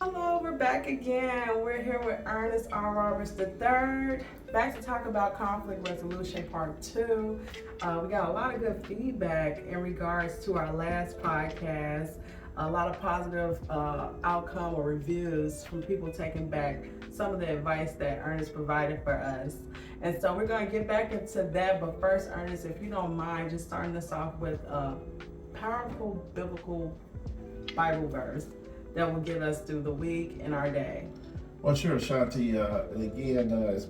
Hello, we're back again. We're here with Ernest R. III, back to talk about conflict resolution part 2. We got a lot of good feedback in regards to our last podcast, a lot of positive outcome or reviews from people taking back some of the advice that Ernest provided for us. And so we're going to get back into that, but first, Ernest, if you don't mind, just starting this off with a powerful biblical Bible verse that will get us through the week and our day. Well, sure, Ashanti. Again, it's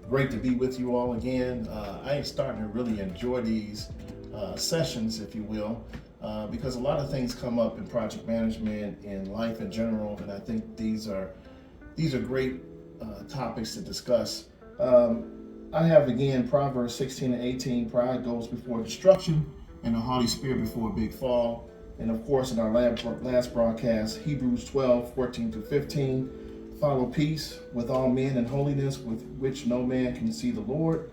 great to be with you all again. I am starting to really enjoy these sessions, if you will, because a lot of things come up in project management, in life in general, and I think these are great topics to discuss. I have, again, Proverbs 16 and 18, pride goes before destruction, and the haughty spirit before a big fall. And of course, in our last broadcast, Hebrews 12, 14 to 15, follow peace with all men and holiness, with which no man can see the Lord,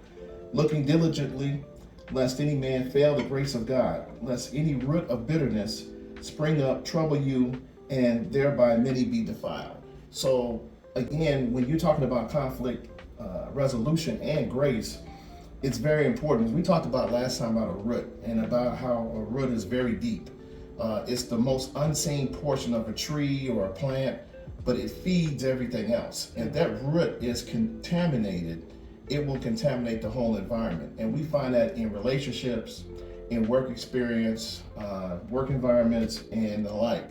looking diligently, lest any man fail the grace of God, lest any root of bitterness spring up, trouble you, and thereby many be defiled. So again, when you're talking about conflict resolution and grace, it's very important. We talked about last time about a root and about how a root is very deep. It's the most unseen portion of a tree or a plant, but it feeds everything else. And that root is contaminated. It will contaminate the whole environment. And we find that in relationships, in work experience, work environments, and the like.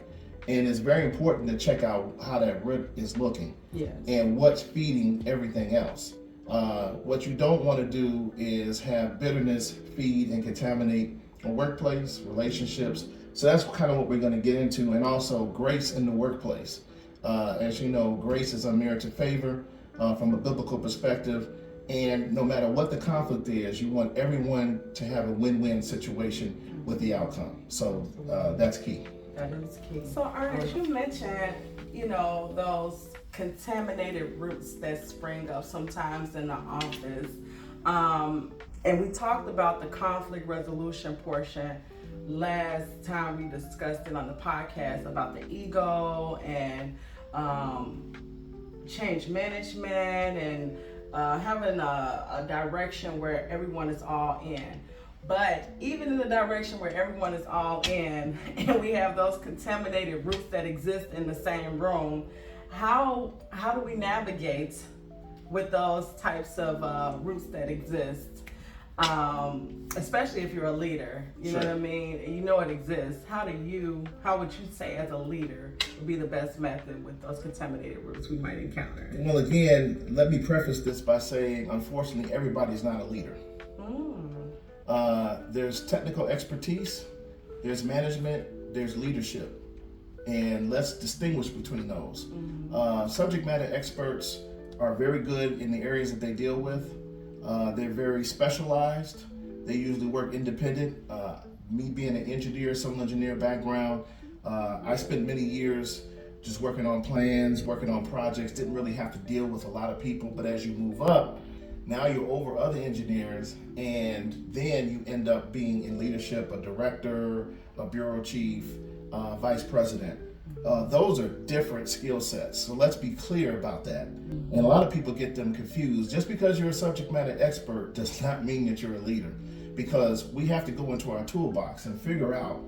And it's very important to check out how that root is looking. Yes. And what's feeding everything else. What you don't want to do is have bitterness feed and contaminate a workplace, relationships. So that's kind of what we're going to get into, and also grace in the workplace. As you know, grace is unmerited favor from a biblical perspective, and no matter what the conflict is, you want everyone to have a win-win situation with the outcome. So that's key. That is key. So Ernest, you mentioned, those contaminated roots that spring up sometimes in the office. And we talked about the conflict resolution portion last time we discussed it on the podcast about the ego and change management and having a direction where everyone is all in. But even in the direction where everyone is all in and we have those contaminated roots that exist in the same room, how do we navigate with those types of roots that exist? Especially if you're a leader, you know what I mean? You know it exists. How would you say as a leader would be the best method with those contaminated roots we might encounter? Well, again, let me preface this by saying, unfortunately, everybody's not a leader. There's technical expertise, there's management, there's leadership. And let's distinguish between those. Subject matter experts are very good in the areas that they deal with. They're very specialized. They usually work independent. Me being an engineer, civil engineer background, I spent many years just working on plans, working on projects, didn't really have to deal with a lot of people. But as you move up, now you're over other engineers, and then you end up being in leadership, a director, a bureau chief, vice president. Those are different skill sets. So let's be clear about that. And a lot of people get them confused. Just because you're a subject matter expert does not mean that you're a leader, because we have to go into our toolbox and figure out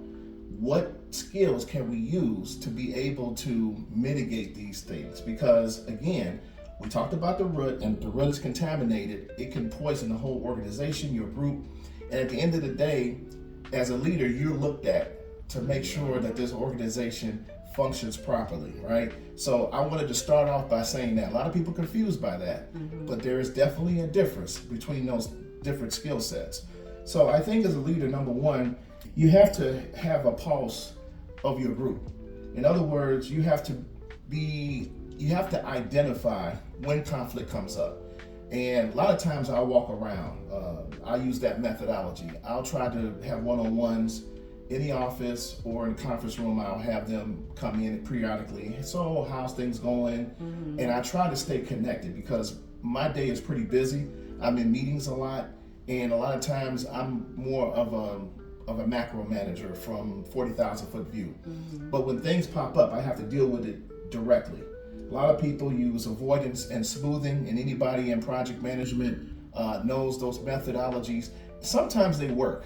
what skills can we use to be able to mitigate these things. Because again, we talked about the root, and if the root is contaminated, it can poison the whole organization, your group. And at the end of the day, as a leader, you're looked at to make sure that this organization functions properly, right? So I wanted to start off by saying that. A lot of people are confused by that, but there is definitely a difference between those different skill sets. So I think as a leader, number one, you have to have a pulse of your group. In other words, you have to identify when conflict comes up. And a lot of times I'll walk around, I use that methodology. I'll try to have one-on-ones in the office or in the conference room. I'll have them come in periodically. So how's things going? And I try to stay connected because my day is pretty busy. I'm in meetings a lot, and a lot of times I'm more of of a macro manager from 40,000 foot view. But when things pop up, I have to deal with it directly. A lot of people use avoidance and smoothing, and anybody in project management knows those methodologies. Sometimes they work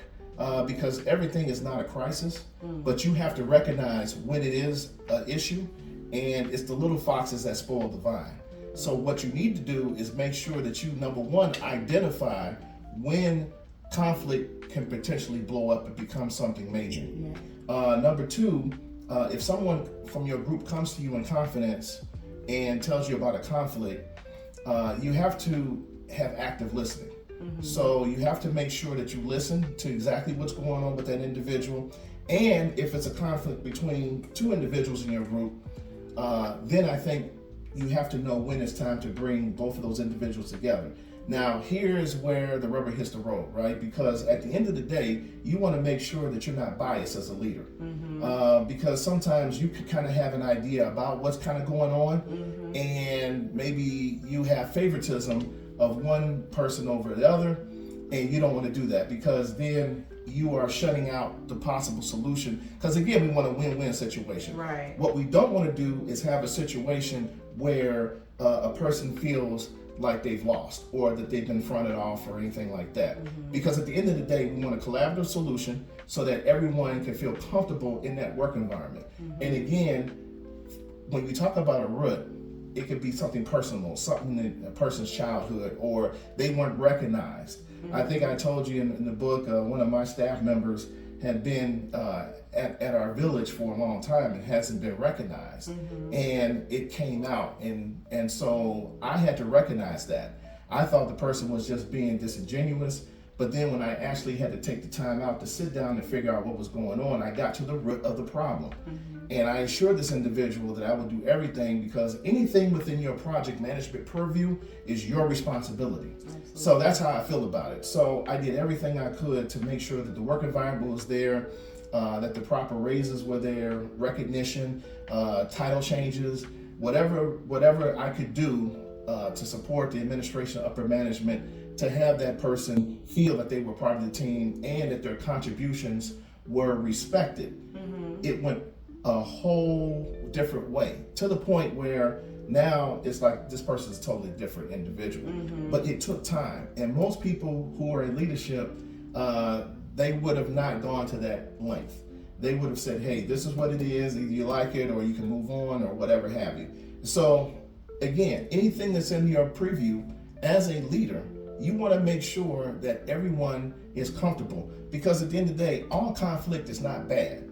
because everything is not a crisis, but you have to recognize when it is an issue, and it's the little foxes that spoil the vine. So what you need to do is make sure that you, number one, identify when conflict can potentially blow up and become something major. Number two, if someone from your group comes to you in confidence and tells you about a conflict, you have to have active listening. So you have to make sure that you listen to exactly what's going on with that individual. And if it's a conflict between two individuals in your group, then I think you have to know when it's time to bring both of those individuals together. Now, here's where the rubber hits the road, right? Because at the end of the day, you want to make sure that you're not biased as a leader. Because sometimes you can kind of have an idea about what's kind of going on, and maybe you have favoritism of one person over the other, and you don't want to do that, because then you are shutting out the possible solution. Because again, we want a win-win situation. Right. What we don't want to do is have a situation where a person feels like they've lost or that they've been fronted off or anything like that. Because at the end of the day, we want a collaborative solution so that everyone can feel comfortable in that work environment. And again, when you talk about a root, it could be something personal, something in a person's childhood, or they weren't recognized. I think I told you in the book, one of my staff members had been at our village for a long time and hasn't been recognized. And it came out, and so I had to recognize that. I thought the person was just being disingenuous, but then when I actually had to take the time out to sit down and figure out what was going on, I got to the root of the problem. And I assured this individual that I would do everything, because anything within your project management purview is your responsibility. So that's how I feel about it. So I did everything I could to make sure that the work environment was there, that the proper raises were there, recognition, title changes, whatever I could do to support the administration, upper management, to have that person feel that they were part of the team and that their contributions were respected. It went a whole different way, to the point where now it's like this person is a totally different individual. But it took time, and most people who are in leadership, they would have not gone to that length. They would have said, hey, this is what it is, either you like it or you can move on or whatever have you. So again, anything that's in your preview, as a leader, you want to make sure that everyone is comfortable, because at the end of the day, all conflict is not bad.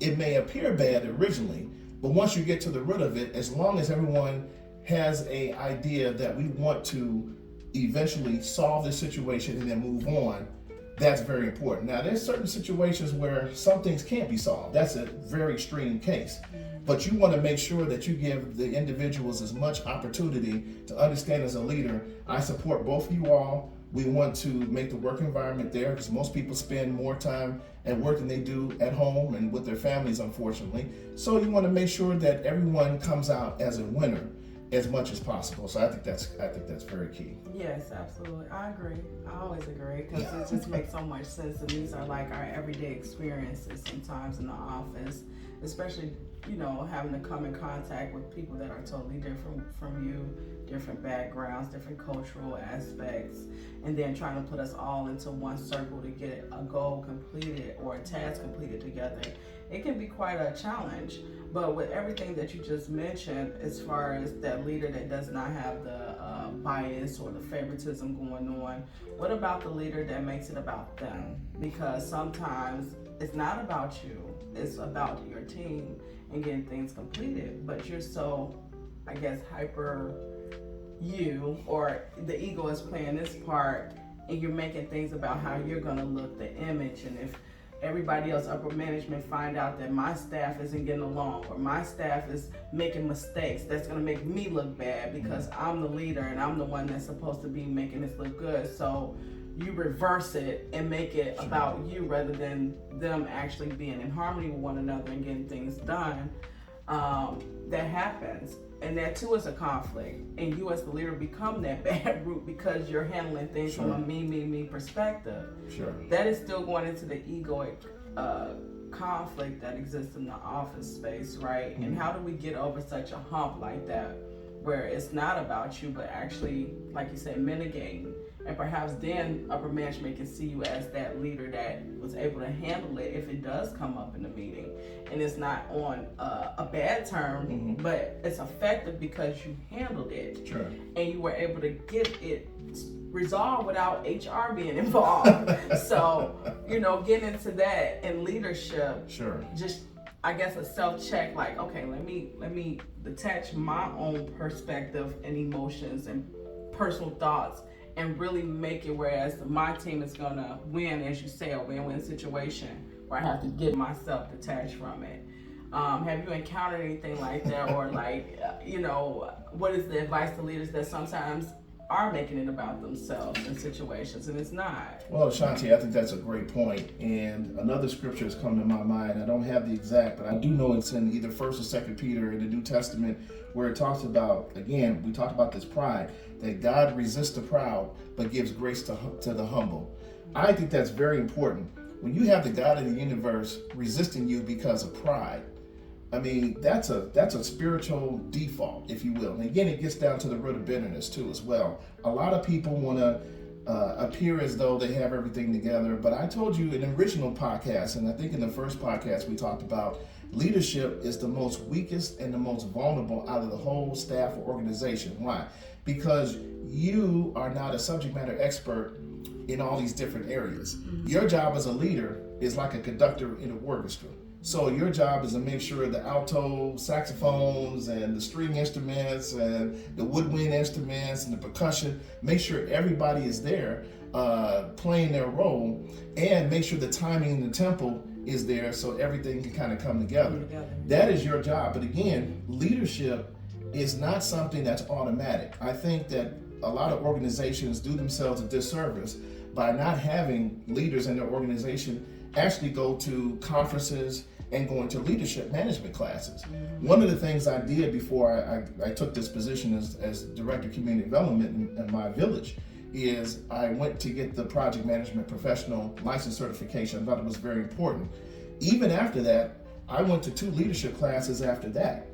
It may appear bad originally, but once you get to the root of it, as long as everyone has an idea that we want to eventually solve this situation and then move on, that's very important. Now, there's certain situations where some things can't be solved. That's a very extreme case. But you want to make sure that you give the individuals as much opportunity to understand, as a leader, I support both of you all. We want to make the work environment there, because most people spend more time at work than they do at home and with their families, unfortunately. So you want to make sure that everyone comes out as a winner as much as possible. So I think that's very key. Yes, absolutely. I agree. I always agree, because it just makes so much sense. And these are like our everyday experiences sometimes in the office, especially, having to come in contact with people that are totally different from you, different backgrounds, different cultural aspects, and then trying to put us all into one circle to get a goal completed or a task completed together. It can be quite a challenge. But with everything that you just mentioned, as far as that leader that does not have the bias or the favoritism going on, what about the leader that makes it about them? Because sometimes it's not about you, it's about your team and getting things completed, but you're so, I guess, hyper you, or the ego is playing this part, and you're making things about how you're gonna look, the image, and if everybody else, upper management, find out that my staff isn't getting along or my staff is making mistakes, that's gonna make me look bad, because I'm the leader and I'm the one that's supposed to be making this look good. So you reverse it and make it about you rather than them actually being in harmony with one another and getting things done. that happens. And that too is a conflict. And you as the leader become that bad root because you're handling things Sure. from a me perspective. Sure. That is still going into the egoic conflict that exists in the office space, right? And how do we get over such a hump like that, where it's not about you, but actually, like you said, mitigating, and perhaps then upper management can see you as that leader that was able to handle it if it does come up in the meeting, and it's not on a bad term, but it's effective because you handled it, Sure. and you were able to get it resolved without HR being involved. So, getting into that in leadership, Sure. just I guess a self-check, like, okay, let me detach my own perspective and emotions and personal thoughts and really make it whereas my team is gonna win, as you say, a win-win situation where I have to get myself detached from it. Have you encountered anything like that, or like, what is the advice to leaders that sometimes are making it about themselves in situations and it's not? Well, Ashanti, I think that's a great point. And another scripture has come to my mind. I don't have the exact, but I do know it's in either 1st or 2nd Peter in the New Testament, where it talks about, again, we talked about this pride, that God resists the proud, but gives grace to the humble. I think that's very important. When you have the God of the universe resisting you because of pride, I mean, that's a spiritual default, if you will. And again, it gets down to the root of bitterness too, as well. A lot of people want to appear as though they have everything together. But I told you in the original podcast, and I think in the first podcast we talked about, leadership is the most weakest and the most vulnerable out of the whole staff or organization. Why? Because you are not a subject matter expert in all these different areas. Your job as a leader is like a conductor in an orchestra. So your job is to make sure the alto saxophones and the string instruments and the woodwind instruments and the percussion, make sure everybody is there playing their role, and make sure the timing and the tempo is there so everything can kind of come together. That is your job. But again, leadership is not something that's automatic. I think that a lot of organizations do themselves a disservice by not having leaders in their organization actually go to conferences and going to leadership management classes. One of the things I did before I took this position as Director of Community Development in my village is I went to get the Project Management Professional License Certification. I thought it was very important. Even after that, I went to 2 leadership classes after that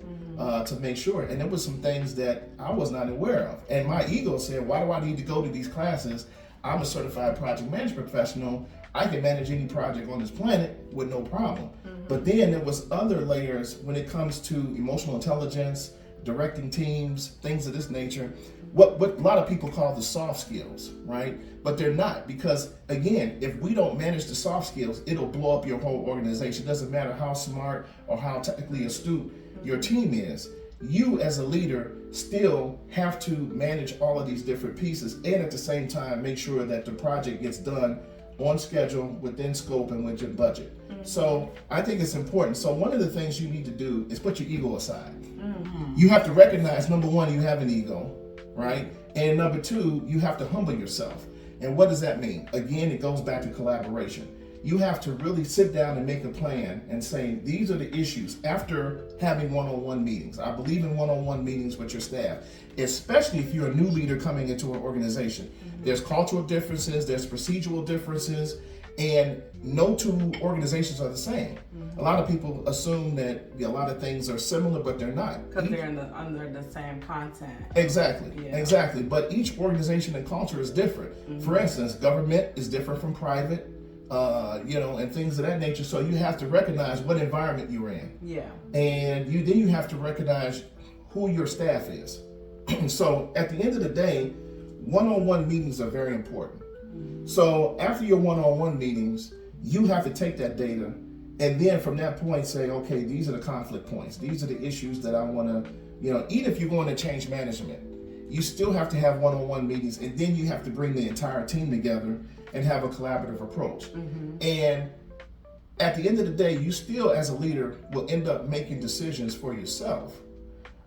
to make sure. And there was some things that I was not aware of. And my ego said, why do I need to go to these classes? I'm a certified project management professional. I can manage any project on this planet with no problem. But then there was other layers when it comes to emotional intelligence, directing teams, things of this nature, what a lot of people call the soft skills, right? But they're not, because again, if we don't manage the soft skills, it'll blow up your whole organization. It doesn't matter how smart or how technically astute your team is. You as a leader still have to manage all of these different pieces, and at the same time make sure that the project gets done on schedule, within scope, and within budget. So I think it's important. So one of the things you need to do is put your ego aside. You have to recognize, number one, you have an ego, right? And number two, you have to humble yourself. And what does that mean? Again, it goes back to collaboration. You have to really sit down and make a plan and say, these are the issues after having one-on-one meetings. I believe in one-on-one meetings with your staff, especially if you're a new leader coming into an organization. There's cultural differences, there's procedural differences, and no 2 organizations are the same. A lot of people assume that a lot of things are similar, but they're not. Because they're under the same content. Exactly, Yeah. exactly. But each organization and culture is different. For instance, government is different from private, and things of that nature. So you have to recognize what environment you're in. Yeah. And then you have to recognize who your staff is. So at the end of the day, one-on-one meetings are very important. So after your one-on-one meetings, you have to take that data and then from that point say, okay, these are the conflict points. These are the issues that I want to, even if you're going to change management, you still have to have one-on-one meetings, and then you have to bring the entire team together and have a collaborative approach. And at the end of the day, you still as a leader will end up making decisions for yourself.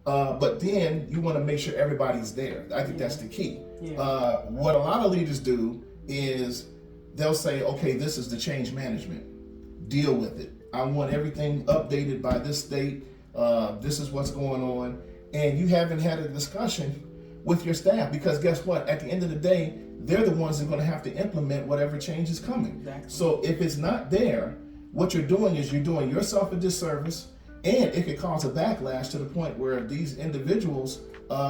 But then you want to make sure everybody's there. I think that's the key. What a lot of leaders do is they'll say, okay, this is the change management. Deal with it. I want everything updated by this date. This is what's going on. And you haven't had a discussion with your staff, because guess what? At the end of the day, they're the ones that are going to have to implement whatever change is coming. Exactly. So if it's not there, what you're doing is you're doing yourself a disservice, and it could cause a backlash to the point where these individuals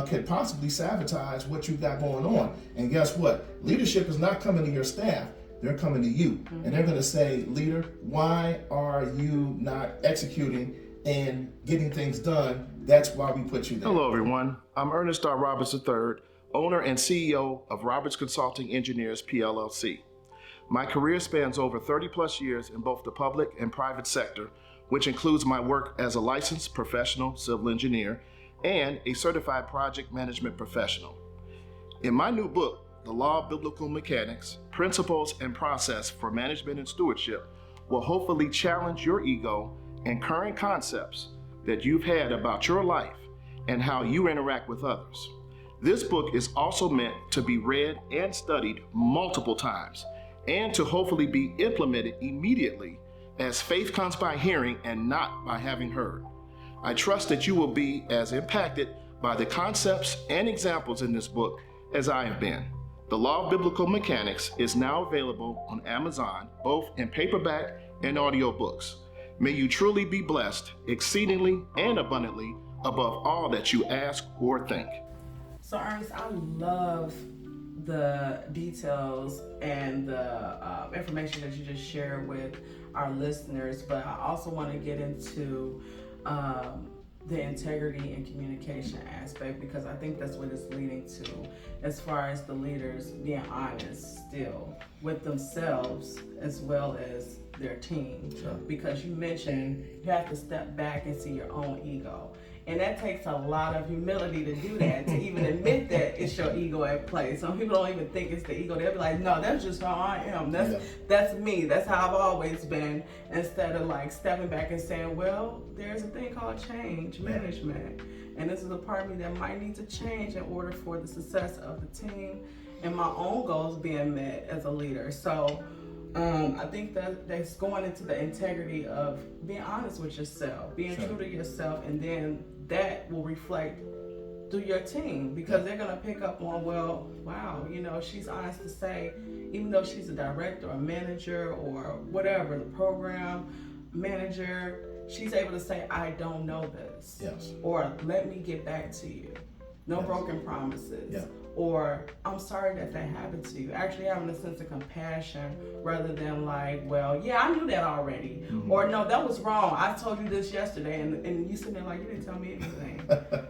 could possibly sabotage what you've got going on. And guess what? Leadership is not coming to your staff. They're coming to you. Mm-hmm. And they're going to say, leader, why are you not executing and getting things done? That's why we put you there. Hello, everyone. I'm Ernest R. Roberts III, owner and CEO of Roberts Consulting Engineers, PLLC. My career spans over 30 plus years in both the public and private sector, which includes my work as a licensed professional civil engineer and a certified project management professional. In my new book, The Law of Biblical Mechanics, Principles and Process for Management and Stewardship, will hopefully challenge your ego and current concepts that you've had about your life and how you interact with others. This book is also meant to be read and studied multiple times and to hopefully be implemented immediately, as faith comes by hearing and not by having heard. I trust that you will be as impacted by the concepts and examples in this book as I have been. The Law of Biblical Mechanics is now available on Amazon, both in paperback and audiobooks. May you truly be blessed exceedingly and abundantly above all that you ask or think. So Ernest, I love the details and the information that you just shared with our listeners, but I also want to get into the integrity and communication aspect, because I think that's what it's leading to, as far as the leaders being honest still with themselves as well as their team. Sure. Because you mentioned you have to step back and see your own ego. And that takes a lot of humility to do that, to even admit that it's your ego at play. Some people don't even think it's the ego. They'll be like, no, that's just how I am. That's me. That's how I've always been. Instead of like stepping back and saying, well, there's a thing called change management. And this is a part of me that might need to change in order for the success of the team and my own goals being met as a leader. So I think that's going into the integrity of being honest with yourself, being true to yourself, and then that will reflect through your team, because they're going to pick up on, well, wow, you know, she's honest to say, even though she's a director or a manager or whatever, the program manager, she's able to say, I don't know this. Yes. Or let me get back to you. No broken promises. Yeah. Or I'm sorry that happened to you. Actually having a sense of compassion rather than like, well, yeah, I knew that already. Mm-hmm. Or no, that was wrong. I told you this yesterday, and you sitting there like, you didn't tell me anything.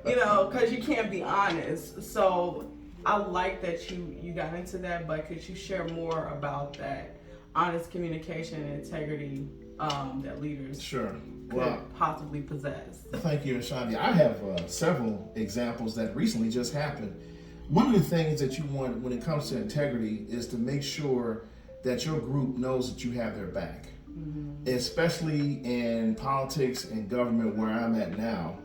You know, because you can't be honest. So I like that you got into that, but could you share more about that honest communication and integrity that leaders could possibly possess? Thank you, Ashanti. I have several examples that recently just happened. One of the things that you want when it comes to integrity is to make sure that your group knows that you have their back. Mm-hmm. Especially in politics and government where I'm at now.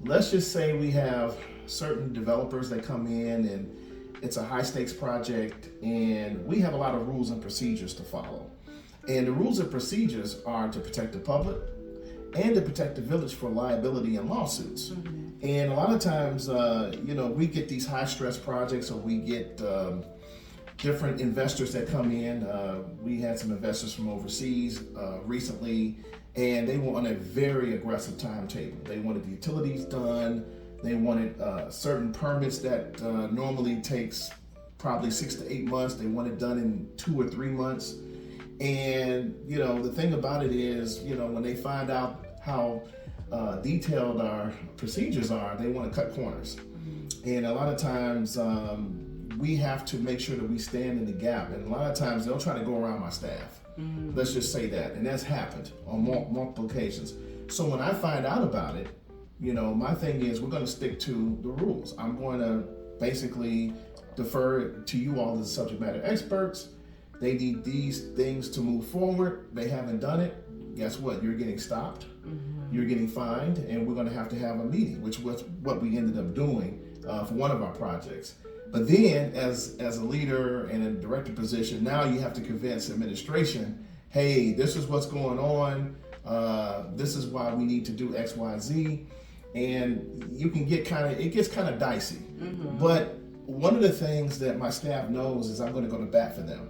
Let's just say we have certain developers that come in and it's a high stakes project and we have a lot of rules and procedures to follow. And the rules and procedures are to protect the public and to protect the village for liability and lawsuits. Mm-hmm. And a lot of times, we get these high stress projects, or we get different investors that come in. We had some investors from overseas recently, and they were on a very aggressive timetable. They wanted the utilities done. They wanted certain permits that normally takes probably 6 to 8 months. They want it done in 2 or 3 months. And, the thing about it is, when they find out how detailed our procedures are, they want to cut corners. Mm-hmm. And a lot of times we have to make sure that we stand in the gap. And a lot of times they'll try to go around my staff. Mm-hmm. Let's just say that. And that's happened on multiple occasions. So when I find out about it, my thing is we're going to stick to the rules. I'm going to basically defer to you all as subject matter experts. They need these things to move forward. They haven't done it. Guess what? You're getting stopped. Mm-hmm. You're getting fined, and we're going to have a meeting, which was what we ended up doing for one of our projects. But then, as a leader in a director position, now you have to convince administration, hey, this is what's going on. This is why we need to do X, Y, Z. And you can get it gets kind of dicey. But one of the things that my staff knows is I'm going to go to bat for them.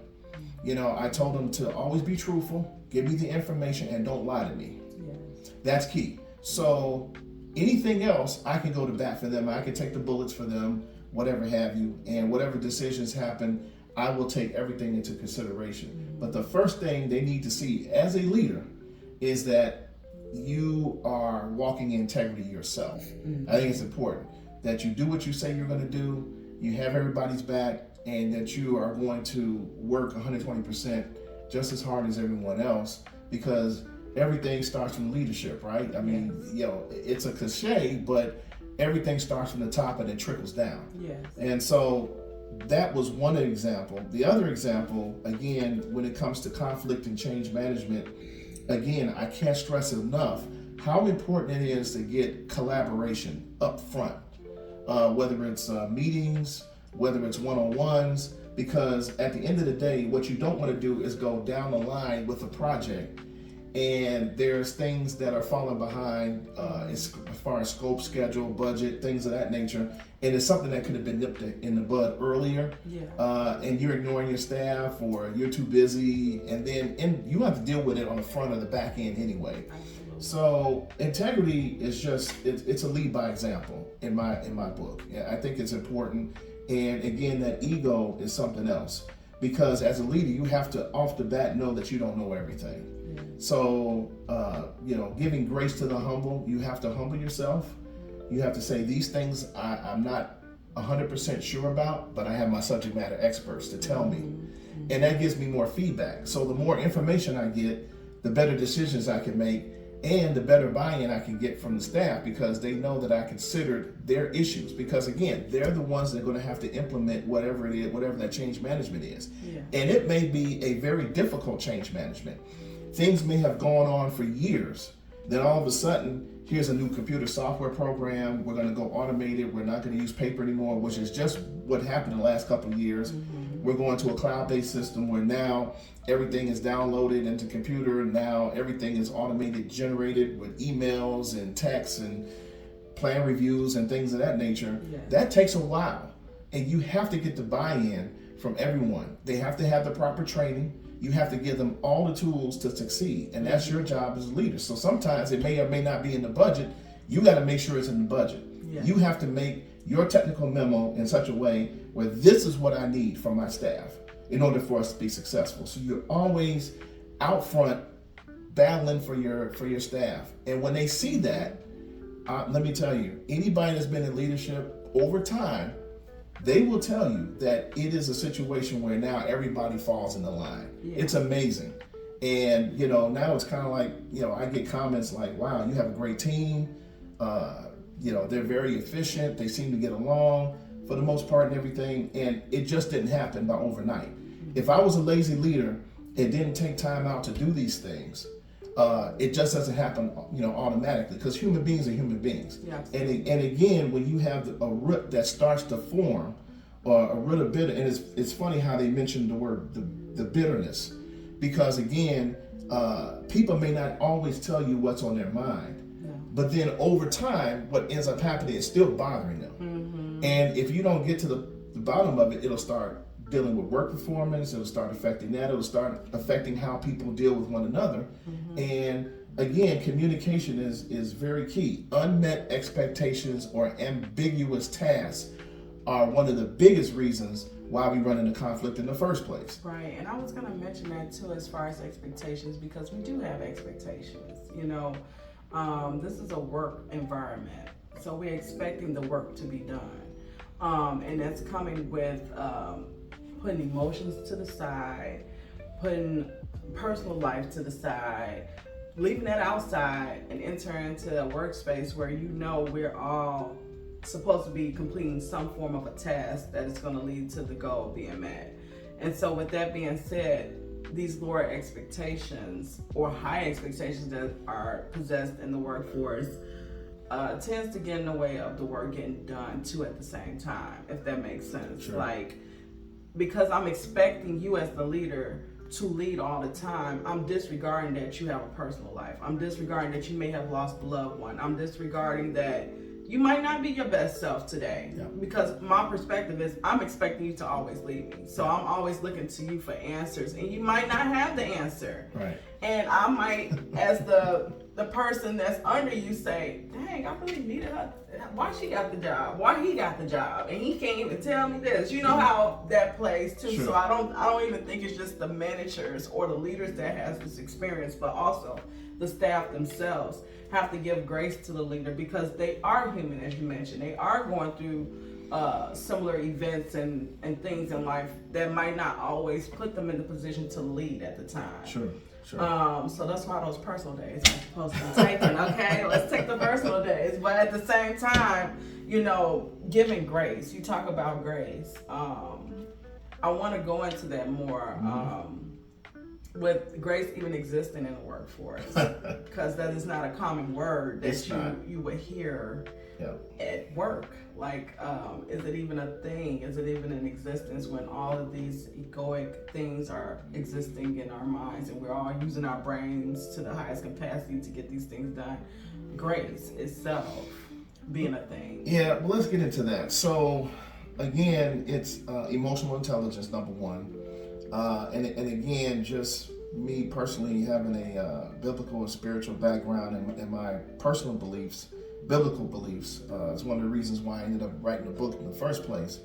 You know, I told them to always be truthful, give me the information, and don't lie to me. Yes. That's key. So anything else, I can go to bat for them. I can take the bullets for them, whatever have you, and whatever decisions happen, I will take everything into consideration. But the first thing they need to see as a leader is that you are walking in integrity yourself. I think it's important that you do what you say you're going to do, you have everybody's back, and that you are going to work 120% just as hard as everyone else, because everything starts from leadership, right? I mean, you know, it's a cliche, but everything starts from the top and it trickles down. Yes. And so that was one example. The other example, again, when it comes to conflict and change management, again, I can't stress enough how important it is to get collaboration up front, whether it's meetings, whether it's one-on-ones, because at the end of the day, what you don't want to do is go down the line with a project and there's things that are falling behind as far as scope, schedule, budget, things of that nature, and it's something that could have been nipped in the bud earlier. And you're ignoring your staff, or you're too busy, and you have to deal with it on the front or the back end anyway. So integrity is just it's a lead by example in my book. I think it's important. And again, that ego is something else, because as a leader, you have to off the bat know that you don't know everything. So, you know, giving grace to the humble, you have to humble yourself. You have to say, these things I'm not 100% sure about, but I have my subject matter experts to tell me. And that gives me more feedback. So the more information I get, the better decisions I can make, and the better buy-in I can get from the staff, because they know that I considered their issues. Because again, they're the ones that are going to have to implement whatever it is, whatever that change management is. And it may be a very difficult change management. Things may have gone on for years. Then all of a sudden, here's a new computer software program. We're going to go automate it. We're not going to use paper anymore, which is just what happened in the last couple of years. We're going to a cloud-based system where now everything is downloaded into computer, and now everything is automated, generated with emails and texts and plan reviews and things of that nature. That takes a while, and you have to get the buy-in from everyone. They have to have the proper training. You have to give them all the tools to succeed, and that's your job as a leader. So sometimes it may or may not be in the budget. You got to make sure it's in the budget. You have to make your technical memo in such a way where this is what I need from my staff in order for us to be successful. So you're always out front battling for your staff. And when they see that, let me tell you, anybody that's been in leadership over time, they will tell you that it is a situation where now everybody falls in the line. It's amazing. And, you know, now it's kind of like, you know, I get comments like, wow, you have a great team. You know, they're very efficient. They seem to get along for the most part and everything. And it just didn't happen by overnight. If I was a lazy leader and didn't take time out to do these things, it just doesn't happen, you know, automatically, because human beings are human beings. And again, when you have a root that starts to form, or a root of bitter, and it's funny how they mentioned the word the bitterness, because again, people may not always tell you what's on their mind, but then over time, what ends up happening is still bothering them. And if you don't get to the bottom of it, it'll start dealing with work performance, it'll start affecting that, it'll start affecting how people deal with one another. And again, communication is very key. Unmet expectations or ambiguous tasks are one of the biggest reasons why we run into conflict in the first place. Right, and I was going to mention that too, as far as expectations, because we do have expectations. You know, this is a work environment, so we're expecting the work to be done. And that's coming with putting emotions to the side, putting personal life to the side, leaving that outside, and entering into a workspace where you know we're all supposed to be completing some form of a task that is going to lead to the goal being met. And so with that being said, these lower expectations or high expectations that are possessed in the workforce tends to get in the way of the work getting done too at the same time, if that makes sense. Like, because I'm expecting you as the leader to lead all the time, I'm disregarding that you have a personal life. I'm disregarding that you may have lost a loved one. I'm disregarding that you might not be your best self today. Yeah. Because my perspective is I'm expecting you to always lead me. So I'm always looking to you for answers, and you might not have the answer. Right. And I might, as the person that's under you, say, dang, I really needed her. Why she got the job? Why he got the job? And he can't even tell me this. You know how that plays too. Sure. So I don't even think it's just the managers or the leaders that has this experience, but also the staff themselves have to give grace to the leader, because they are human, as you mentioned. They are going through similar events and things in life that might not always put them in the position to lead at the time. Sure. So that's why those personal days are supposed to be taken, okay? Let's take the personal days. But at the same time, you know, giving grace. You talk about grace. I want to go into that more. With grace even existing in the workforce, because that is not a common word that you would hear at work. Like, is it even a thing? Is it even in existence when all of these egoic things are existing in our minds and we're all using our brains to the highest capacity to get these things done? Grace itself being a thing. Yeah, well, let's get into that. So, again, it's emotional intelligence, number one. And again, just me personally having a biblical and spiritual background and my personal beliefs, biblical beliefs, is one of the reasons why I ended up writing the book in the first place.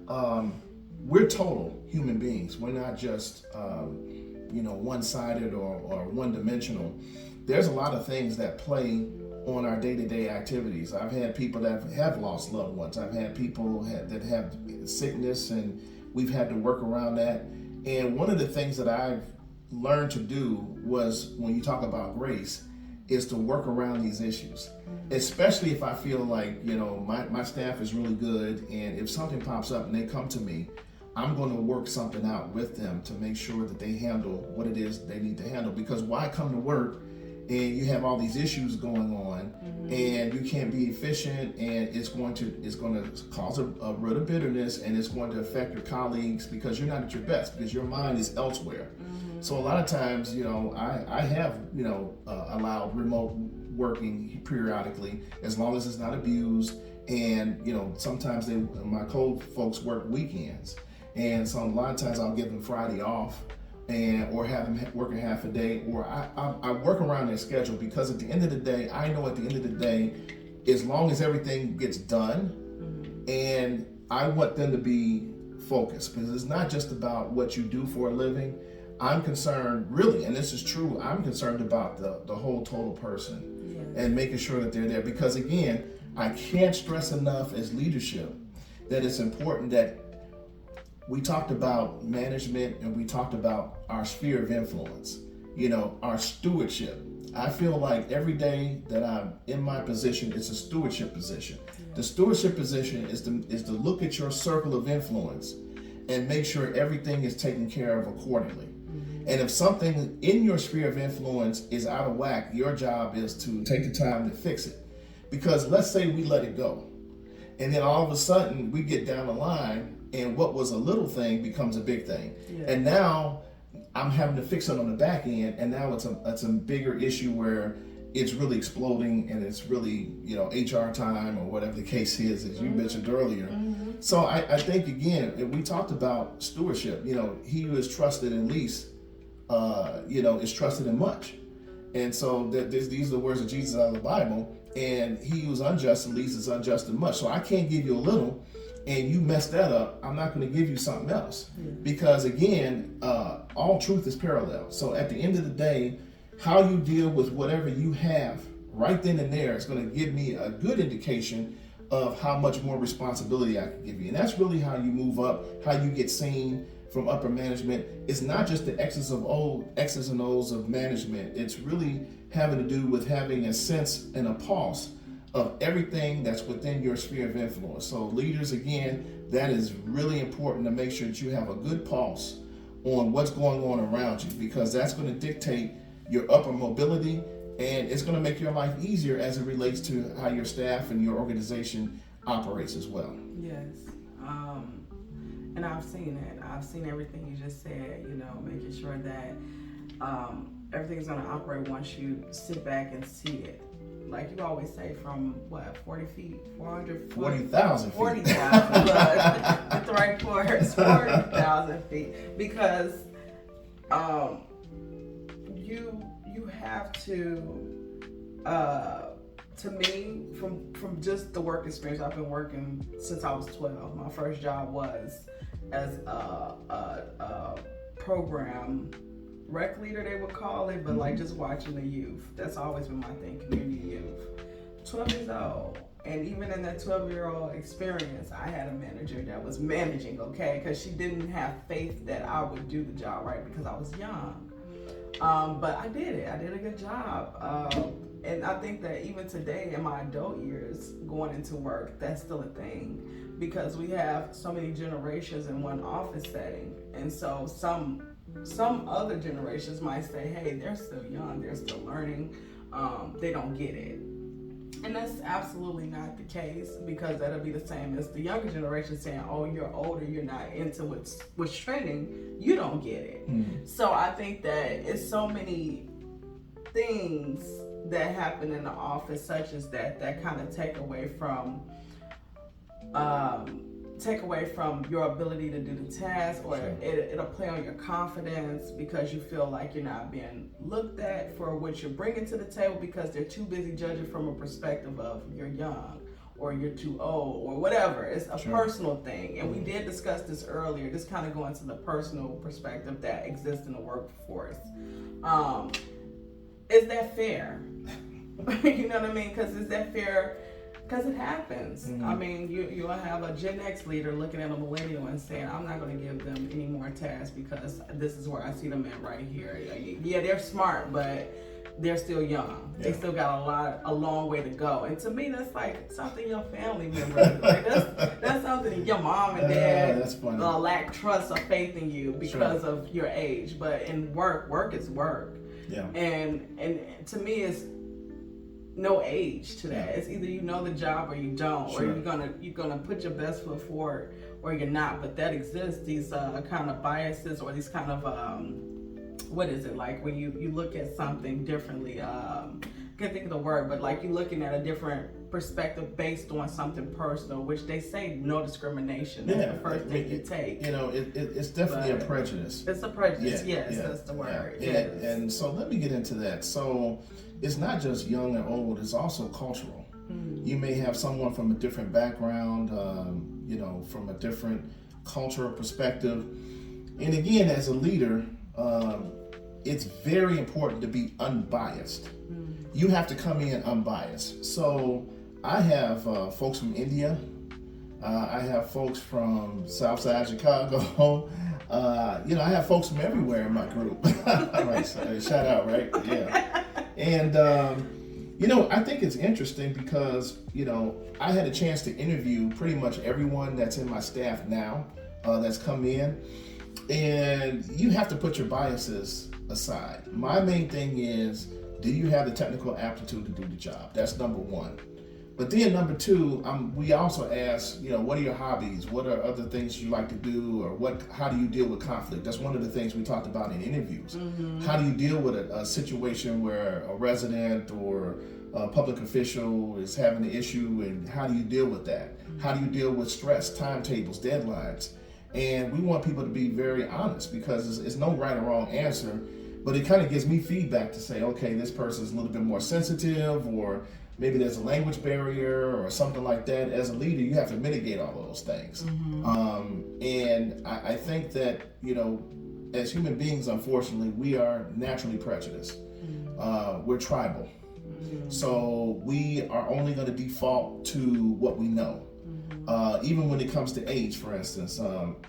We're total human beings. We're not just, one-sided or one-dimensional. There's a lot of things that play on our day-to-day activities. I've had people that have lost loved ones. I've had people that have sickness, and we've had to work around that. And one of the things that I've learned to do was, when you talk about grace, is to work around these issues. Especially if I feel like, my staff is really good, and if something pops up and they come to me, I'm going to work something out with them to make sure that they handle what it is they need to handle. Because why come to work and you have all these issues going on, and you can't be efficient, and it's going to cause a root of bitterness, and it's going to affect your colleagues because you're not at your best, because your mind is elsewhere. So a lot of times, I have allowed remote working periodically, as long as it's not abused. And sometimes my code folks work weekends, and so a lot of times I'll give them Friday off, or have them working half a day, or I work around their schedule, because at the end of the day, I know at the end of the day, as long as everything gets done, and I want them to be focused, because it's not just about what you do for a living. I'm concerned, really, and this is true, I'm concerned about the whole total person, and making sure that they're there, because again, I can't stress enough as leadership that it's important that we talked about management, and we talked about our sphere of influence, our stewardship. I feel like every day that I'm in my position, it's a stewardship position. The stewardship position is to look at your circle of influence and make sure everything is taken care of accordingly. And if something in your sphere of influence is out of whack, your job is to take the time to fix it. Because let's say we let it go, and then all of a sudden we get down the line, and what was a little thing becomes a big thing. And now I'm having to fix it on the back end, and now it's a bigger issue where it's really exploding, and it's really, HR time or whatever the case is, as you mentioned earlier. So I think, again, we talked about stewardship. He who is trusted in least, is trusted in much. And so these are the words of Jesus out of the Bible. And he who's unjust in least is unjust in much. So I can't give you a little, and you mess that up, I'm not going to give you something else. Because again, all truth is parallel. So at the end of the day, how you deal with whatever you have right then and there is going to give me a good indication of how much more responsibility I can give you. And that's really how you move up, how you get seen from upper management. It's not just the X's and O's of management. It's really having to do with having a sense and a pulse of everything that's within your sphere of influence. So leaders, again, that is really important, to make sure that you have a good pulse on what's going on around you, because that's going to dictate your upper mobility, and it's going to make your life easier as it relates to how your staff and your organization operates as well. Yes. And I've seen it. I've seen everything you just said, you know, making sure that everything's going to operate once you sit back and see it. Like you always say, from what, 40 feet, 400 40,000 feet. 40,000, but the right words, 40,000 feet. Because you have to me, from just the work experience, I've been working since I was 12. My first job was as a program rec leader, they would call it, but like just watching the youth. That's always been my thing, community youth. 12 years old. And even in that 12-year-old experience, I had a manager that was managing, okay? Because she didn't have faith that I would do the job right because I was young. But I did it. I did a good job. And I think that even today in my adult years, going into work, that's still a thing because we have so many generations in one office setting. And so some other generations might say, hey, they're still young, they're still learning, they don't get it. And that's absolutely not the case, because that'll be the same as the younger generation saying, oh, you're older, you're not into what's trending, you don't get it. So I think that it's so many things that happen in the office such as that kind of take away from your ability to do the task, or Sure. it'll play on your confidence because you feel like you're not being looked at for what you're bringing to the table, because they're too busy judging from a perspective of you're young or you're too old or whatever. It's a Sure. personal thing, and we did discuss this earlier, just kind of going to the personal perspective that exists in the workforce. Is that fair? You know what I mean? Because is that fair? Because it happens. I mean, you'll have a Gen X leader looking at a millennial and saying, I'm not going to give them any more tasks because this is where I see them at right here. Yeah, they're smart, but they're still young. Yeah. They still got a long way to go. And to me, that's like something your family member, like that's something your mom and dad That's funny. lack trust or faith in you because of your age. But in work is work. Yeah. And to me, it's no age to that. It's either you know the job or you don't, Sure. or you're gonna put your best foot forward or you're not. But that exists, these kind of biases or these kind of what is it, like when you look at something differently, I can't think of the word, but like you're looking at a different perspective based on something personal, which they say no discrimination. That's the first thing you take. You know, it's definitely a prejudice. It's a prejudice, yes, that's the word. Yeah. Yes. And so let me get into that. So it's not just young and old, it's also cultural. You may have someone from a different background, you know, from a different cultural perspective. And again, as a leader, it's very important to be unbiased. You have to come in unbiased. So I have folks from India. I have folks from Southside Chicago. You know, I have folks from everywhere in my group. All right, so, shout out, right? Yeah. And, you know, I think it's interesting because, you know, I had a chance to interview pretty much everyone that's in my staff now that's come in. And you have to put your biases aside. My main thing is, do you have the technical aptitude to do the job? That's number one. But then number two, we also ask, you know, what are your hobbies? What are other things you like to do? Or how do you deal with conflict? That's one of the things we talked about in interviews. How do you deal with a situation where a resident or a public official is having an issue, and how do you deal with that? How do you deal with stress, timetables, deadlines? And we want people to be very honest, because it's no right or wrong answer, but it kind of gives me feedback to say, okay, this person's a little bit more sensitive, or maybe there's a language barrier or something like that. As a leader, you have to mitigate all of those things. And I think that, you know, as human beings, unfortunately, we are naturally prejudiced. We're tribal. So we are only going to default to what we know. Even when it comes to age, for instance,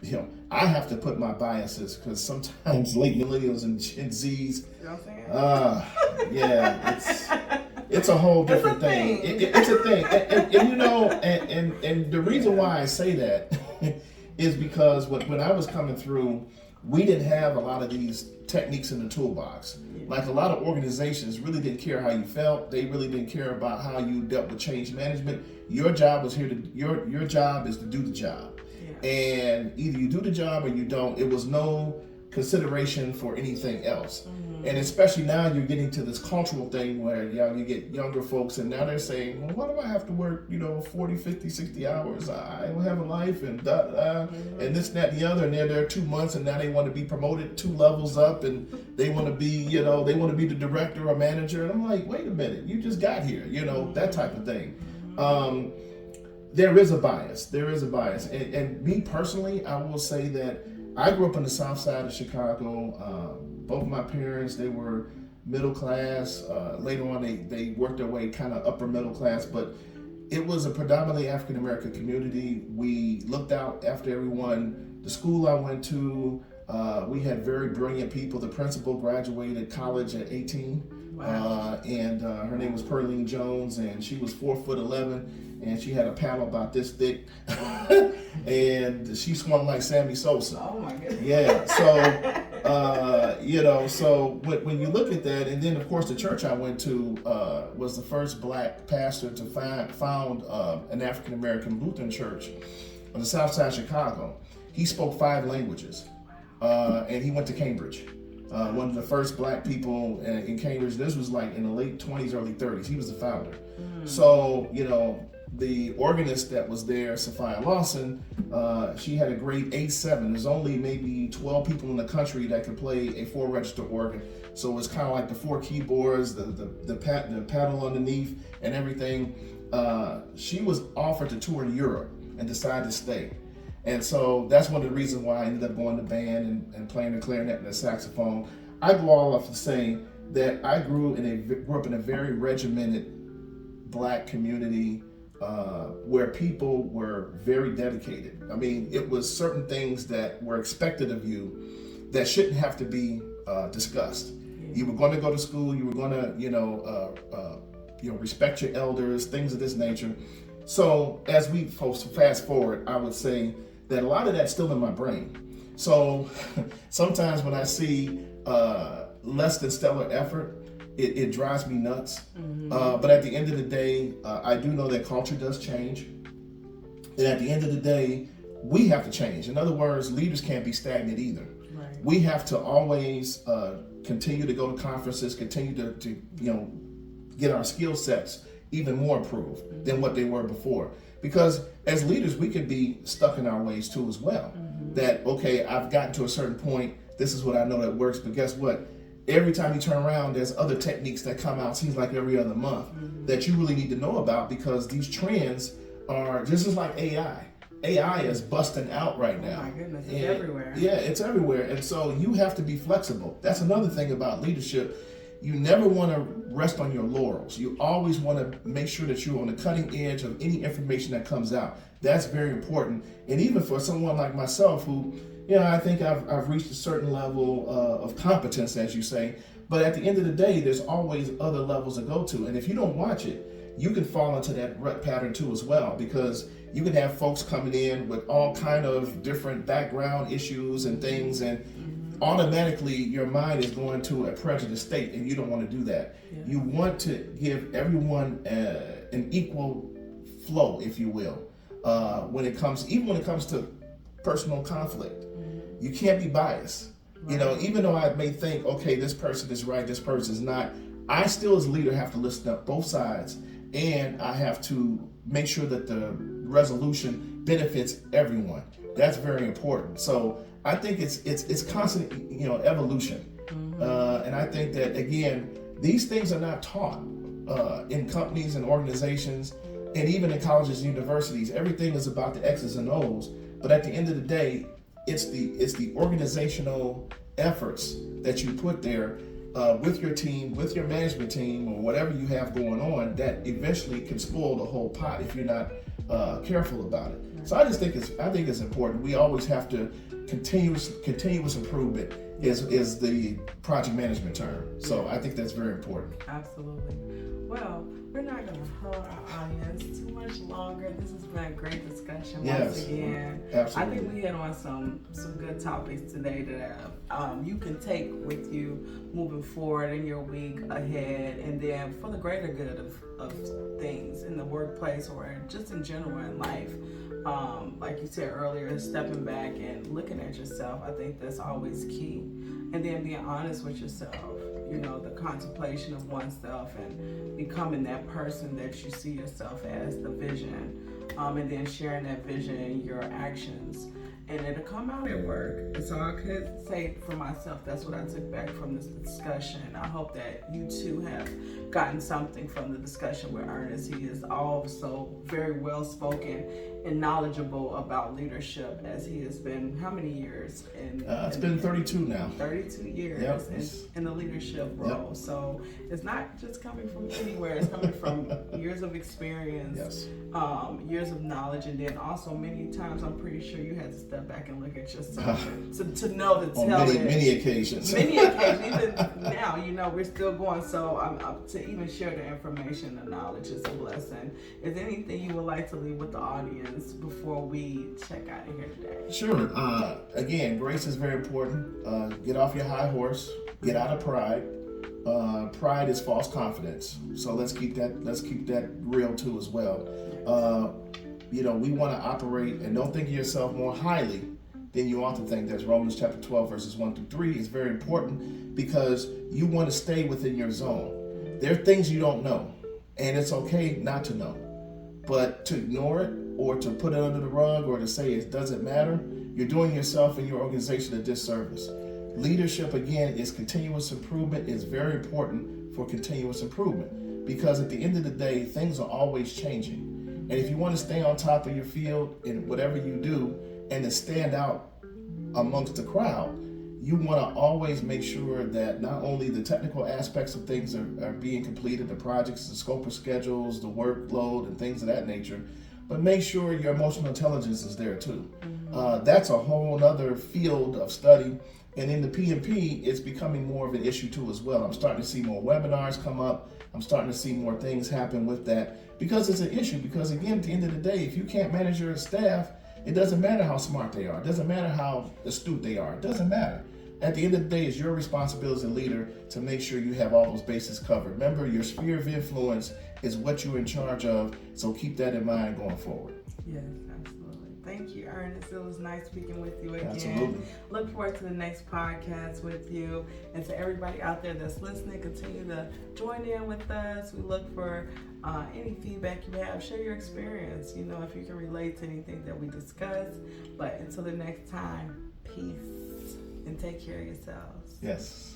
you know, I have to put my biases, because sometimes late millennials and Gen Zs, You know what I'm saying? yeah, it's a whole different thing. It's a thing, and you know, and the reason why I say that is because when I was coming through, we didn't have a lot of these techniques in the toolbox. Like a lot of organizations really didn't care how you felt. They really didn't care about how you dealt with change management. Your job was your job is to do the job. And either you do the job or you don't. It was no consideration for anything else. And especially now you're getting to this cultural thing where you get younger folks and now they're saying, well, why do I have to work, 40, 50, 60 hours? I don't have a life and and this, that, and the other. And they're there 2 months and now they want to be promoted 2 levels up and they want to be, they want to be the director or manager. And I'm like, wait a minute, you just got here, that type of thing. There is a bias. And me personally, I will say that I grew up on the south side of Chicago. Both of my parents, they were middle class. Later on, they worked their way kind of upper middle class, but it was a predominantly African American community. We looked out after everyone. The school I went to, we had very brilliant people. The principal graduated college at 18. Wow. And her name was Pearline Jones, and she was 4'11", and she had a paddle about this thick, and she swung like Sammy Sosa. Oh my goodness. Yeah. So, so when you look at that, and then of course the church I went to was the first black pastor to found an African American Lutheran church on the south side of Chicago. He spoke 5 languages, and he went to Cambridge. One of the first black people in Cambridge. This was like in the late 20s, early 30s. He was the founder. So, the organist that was there, Sophia Lawson, she had a grade 8-7. There's only maybe 12 people in the country that could play a 4-register organ. So it's kind of like the 4 keyboards, the paddle underneath and everything. She was offered to tour Europe and decided to stay. And so that's one of the reasons why I ended up going to band and playing the clarinet and the saxophone. I go all off to say that I grew up in a very regimented black community where people were very dedicated. I mean, it was certain things that were expected of you that shouldn't have to be discussed. You were going to go to school. You were going to, respect your elders, things of this nature. So as we fast forward, I would say that a lot of that's still in my brain. So sometimes when I see less than stellar effort, it drives me nuts. But at the end of the day, I do know that culture does change. And at the end of the day, we have to change. In other words, leaders can't be stagnant either. Right. We have to always continue to go to conferences, continue to get our skill sets even more improved than what they were before. Because as leaders, we could be stuck in our ways too as well. That, okay, I've gotten to a certain point, this is what I know that works, but guess what? Every time you turn around, there's other techniques that come out, seems like every other month, that you really need to know about, because these trends are just as like AI. AI is busting out right now. Oh my goodness, it's everywhere. Yeah, it's everywhere. And so you have to be flexible. That's another thing about leadership. You never want to rest on your laurels. You always want to make sure that you're on the cutting edge of any information that comes out. That's very important. And even for someone like myself who, I think I've reached a certain level of competence, as you say. But at the end of the day, there's always other levels to go to. And if you don't watch it, you can fall into that rut pattern too as well, because you can have folks coming in with all kind of different background issues and things, and automatically your mind is going to a prejudiced state, and you don't want to do that. Yeah. You want to give everyone an equal flow, if you will, when it comes to personal conflict. You can't be biased. Right. Even though I may think, okay, this person is right, this person is not, I still as a leader have to listen up both sides, and I have to make sure that the resolution benefits everyone. That's very important. So I think it's constant, evolution. And I think that, again, these things are not taught in companies and organizations, and even in colleges and universities. Everything is about the X's and O's. But at the end of the day, it's the organizational efforts that you put there with your team, with your management team, or whatever you have going on, that eventually can spoil the whole pot if you're not careful about it. So I think it's important. We always have to continuous improvement is the project management term. So I think that's very important. Absolutely. Well, we're not going to hold our audience too much longer. This has been a great discussion Yes, once again. absolutely. I think we hit on some good topics today that you can take with you moving forward in your week ahead, and then for the greater good of things in the workplace or just in general in life. Like you said earlier, stepping back and looking at yourself, I think that's always key. And then being honest with yourself, you know, the contemplation of oneself and becoming that person that you see yourself as, the vision, and then sharing that vision in your actions. And it'll come out at work. And so I could say for myself, that's what I took back from this discussion. I hope that you too have gotten something from the discussion with Ernest. He is also very well spoken and knowledgeable about leadership, as he has been how many years? It's been 32 now. 32 years in the leadership role. Yep. So it's not just coming from anywhere. It's coming from years of experience, Yes. Years of knowledge, and then also many times I'm pretty sure you had to step back and look at yourself to know to tell On it. many occasions. Many occasions, even now, you know, we're still going. So to even share the information, the knowledge is a blessing. Is there anything you would like to leave with the audience before we check out of here today? Sure. Again, grace is very important. Get off your high horse. Get out of pride. Pride is false confidence. So let's keep that real too as well. You know, we want to operate, and don't think of yourself more highly than you ought to think. That's Romans chapter 12, verses 1 through 3. It's very important because you want to stay within your zone. There are things you don't know, and it's okay not to know. But to ignore it or to put it under the rug or to say it doesn't matter, you're doing yourself and your organization a disservice. Leadership, again, is continuous improvement. It's very important for continuous improvement because at the end of the day, things are always changing. And if you want to stay on top of your field in whatever you do and to stand out amongst the crowd, you want to always make sure that not only the technical aspects of things are being completed, the projects, the scope of schedules, the workload, and things of that nature, but make sure your emotional intelligence is there too. That's a whole other field of study. And in the PMP, it's becoming more of an issue too as well. I'm starting to see more webinars come up. I'm starting to see more things happen with that because it's an issue. Because again, at the end of the day, if you can't manage your staff, it doesn't matter how smart they are. It doesn't matter how astute they are. It doesn't matter. At the end of the day, it's your responsibility as a leader to make sure you have all those bases covered. Remember, your sphere of influence is what you're in charge of, so keep that in mind going forward. Yes, absolutely. Thank you, Ernest. It was nice speaking with you again. Absolutely. Look forward to the next podcast with you. And to everybody out there that's listening, continue to join in with us. We look for any feedback you have. Share your experience, you know, if you can relate to anything that we discussed. But until the next time, peace and take care of yourselves. Yes.